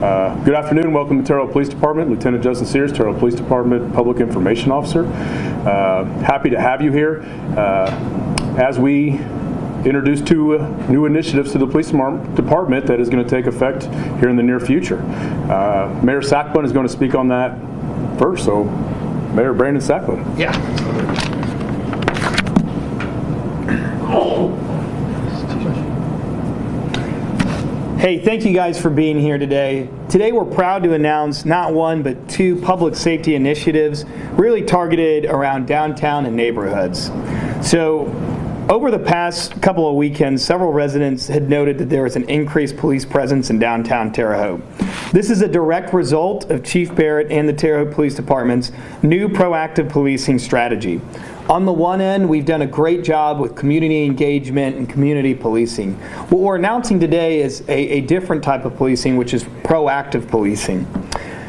Good afternoon. Welcome to Terre Police Department. Lieutenant Justin Sears, Terre Police Department Public Information Officer. Happy to have you here as we introduce two new initiatives to the police department that is going to take effect here in the near future. Mayor Sackbun is going to speak on that first. So, Mayor Brandon Sackbun. Yeah. Hey, thank you guys for being here today. Today we're proud to announce not one but two public safety initiatives really targeted around downtown and neighborhoods. So over the past couple of weekends, several residents had noted that there was an increased police presence in downtown Terre Haute. This is a direct result of Chief Barrett and the Terre Haute Police Department's new proactive policing strategy. On the one end, we've done a great job with community engagement and community policing. What we're announcing today is a different type of policing, which is proactive policing.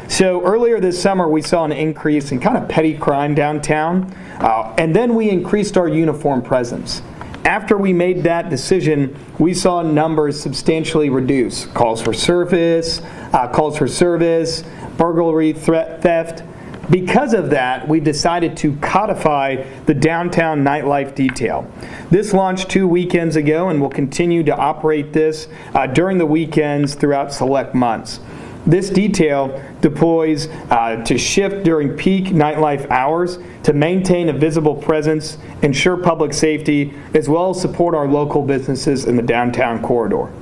So earlier this summer, we saw an increase in kind of petty crime downtown, and then we increased our uniform presence. After we made that decision, we saw numbers substantially reduce. Calls for service, burglary, theft. Because of that, we decided to codify the downtown nightlife detail. This launched 2 weekends ago and will continue to operate this during the weekends throughout select months. This detail deploys to shift during peak nightlife hours to maintain a visible presence, ensure public safety, as well as support our local businesses in the downtown corridor.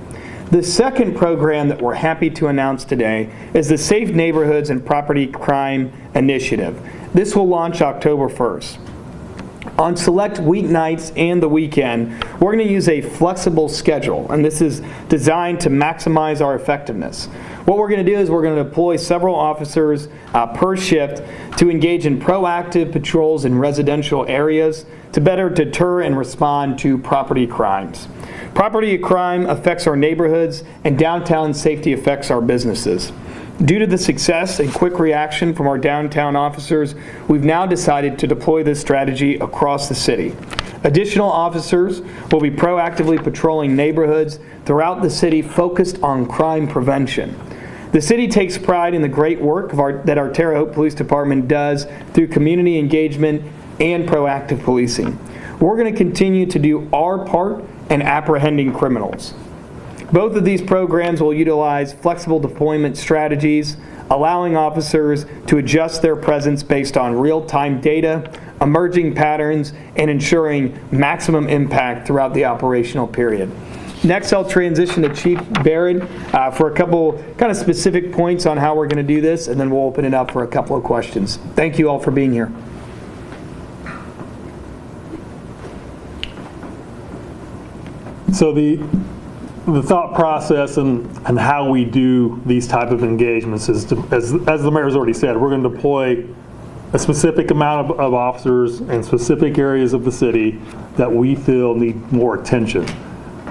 The second program that we're happy to announce today is the Safe Neighborhoods and Property Crime Initiative. This will launch October 1st. On select weeknights and the weekend, we're going to use a flexible schedule, and this is designed to maximize our effectiveness. What we're going to do is we're going to deploy several officers per shift to engage in proactive patrols in residential areas to better deter and respond to property crimes. Property crime affects our neighborhoods, and downtown safety affects our businesses. Due to the success and quick reaction from our downtown officers, we've now decided to deploy this strategy across the city. Additional officers will be proactively patrolling neighborhoods throughout the city focused on crime prevention. The city takes pride in the great work that our Terre Haute Police Department does through community engagement and proactive policing. We're going to continue to do our part in apprehending criminals. Both of these programs will utilize flexible deployment strategies, allowing officers to adjust their presence based on real-time data, emerging patterns, and ensuring maximum impact throughout the operational period. Next, I'll transition to Chief Barrett for a couple kind of specific points on how we're going to do this, and then we'll open it up for a couple of questions. Thank you all for being here. So the thought process and how we do these type of engagements is, as the mayor's already said, we're going to deploy a specific amount of officers in specific areas of the city that we feel need more attention.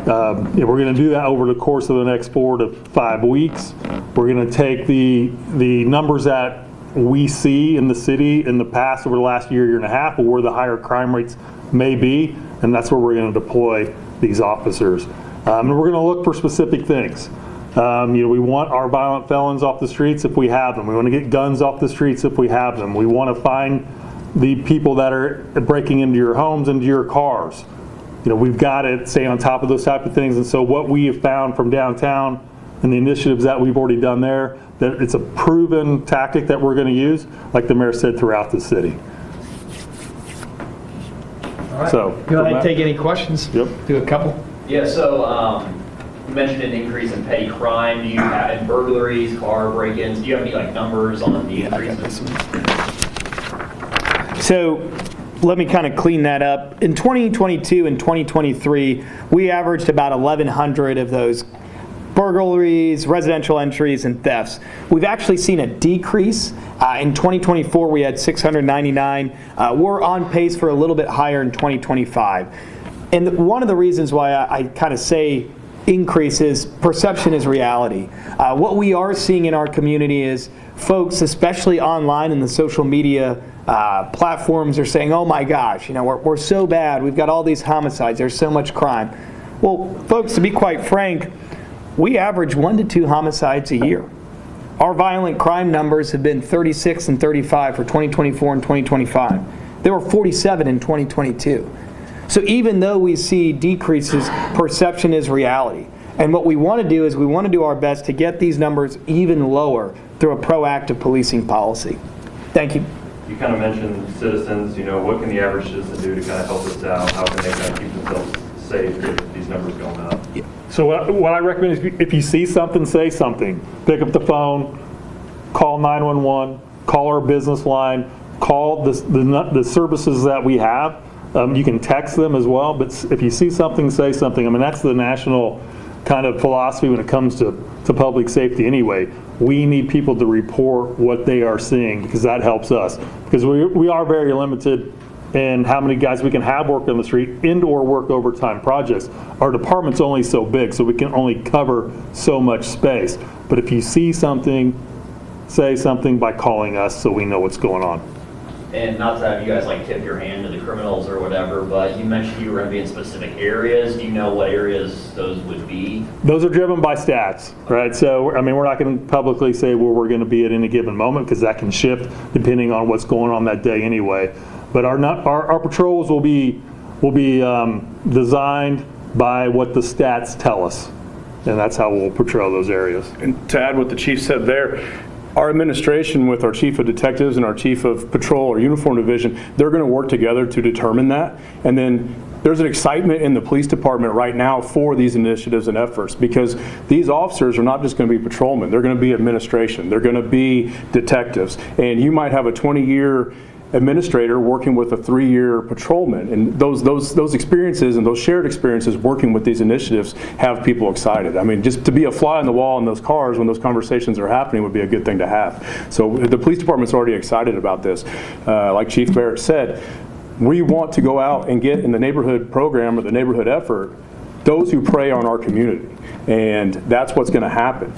We're going to do that over the course of the next 4 to 5 weeks. We're going to take the numbers that we see in the city in the past over the last year and a half, or where the higher crime rates may be, and that's where we're going to deploy these officers. And we're going to look for specific things. We want our violent felons off the streets if we have them. We want to get guns off the streets if we have them. We want to find the people that are breaking into your homes, into your cars. We've got to stay on top of those type of things. And so what we have found from downtown and the initiatives that we've already done there, that it's a proven tactic that we're going to use, like the mayor said, throughout the city. All right. So go ahead and take any questions. Yep. Do a couple. Yeah, so you mentioned an increase in petty crime. Do you have in burglaries, car break-ins? Do you have any numbers on the increases? So let me kind of clean that up. In 2022 and 2023, we averaged about 1,100 of those burglaries, residential entries, and thefts. We've actually seen a decrease. In 2024, we had 699. We're on pace for a little bit higher in 2025. And one of the reasons why I kind of say increase is perception is reality. What we are seeing in our community is folks, especially online in the social media platforms, are saying, oh my gosh, we're so bad. We've got all these homicides. There's so much crime. Well, folks, to be quite frank, we average 1 to 2 homicides a year. Our violent crime numbers have been 36 and 35 for 2024 and 2025. There were 47 in 2022. So even though we see decreases, perception is reality. And what we want to do is we want to do our best to get these numbers even lower through a proactive policing policy. Thank you. You kind of mentioned citizens, what can the average citizen do to kind of help us out? How can they kind of keep themselves safe with these numbers going up? So what I recommend is if you see something, say something. Pick up the phone, call 911, call our business line, call the services that we have. You can text them as well, but if you see something, say something. I mean, that's the national kind of philosophy when it comes to public safety anyway. We need people to report what they are seeing because that helps us. Because we are very limited in how many guys we can have work on the street, indoor work overtime projects. Our department's only so big, so we can only cover so much space. But if you see something, say something by calling us so we know what's going on. And not to have you guys like tip your hand to the criminals or whatever, but you mentioned you were going to be in specific areas. Do you know what areas those would be? Those are driven by stats, right? So, I mean, we're not going to publicly say where we're going to be at any given moment because that can shift depending on what's going on that day anyway. But our patrols will be designed by what the stats tell us, and that's how we'll patrol those areas. And to add what the chief said there, our administration with our chief of detectives and our chief of patrol or uniform division, they're going to work together to determine that. And then there's an excitement in the police department right now for these initiatives and efforts because these officers are not just going to be patrolmen. They're going to be administration. They're going to be detectives. And you might have a 20-year administrator working with a 3-year patrolman, and those experiences and those shared experiences working with these initiatives have people excited. I mean, just to be a fly on the wall in those cars when those conversations are happening would be a good thing to have. So the police department's already excited about this. Like Chief Barrett said, we want to go out and get in the neighborhood program or the neighborhood effort those who prey on our community. And that's what's going to happen.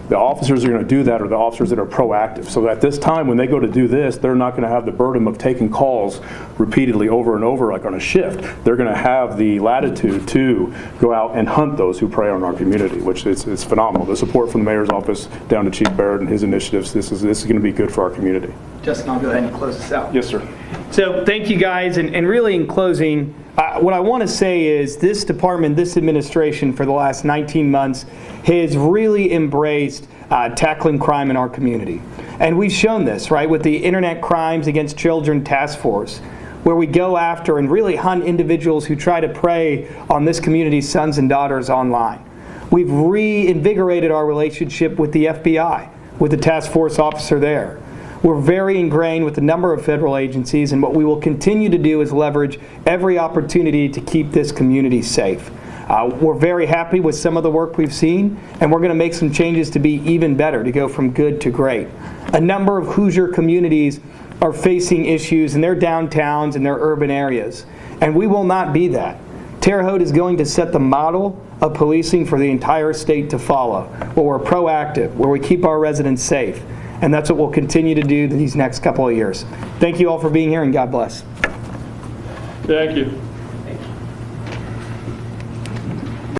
The officers are going to do that, or the officers that are proactive. So at this time, when they go to do this, they're not going to have the burden of taking calls repeatedly over and over like on a shift. They're going to have the latitude to go out and hunt those who prey on our community, which is phenomenal. The support from the mayor's office down to Chief Barrett and his initiatives, this is going to be good for our community. Justin, I'll go ahead and close this out. Yes, sir. So thank you guys, and really in closing, what I want to say is this department, this administration for the last 19 months has really embraced tackling crime in our community. And we've shown this, right, with the Internet Crimes Against Children Task Force, where we go after and really hunt individuals who try to prey on this community's sons and daughters online. We've reinvigorated our relationship with the FBI, with the task force officer there. We're very ingrained with a number of federal agencies, and what we will continue to do is leverage every opportunity to keep this community safe. We're very happy with some of the work we've seen, and we're going to make some changes to be even better, to go from good to great. A number of Hoosier communities are facing issues in their downtowns and their urban areas, and we will not be that. Terre Haute is going to set the model of policing for the entire state to follow, where we're proactive, where we keep our residents safe. And that's what we'll continue to do these next couple of years. Thank you all for being here, and God bless. Thank you.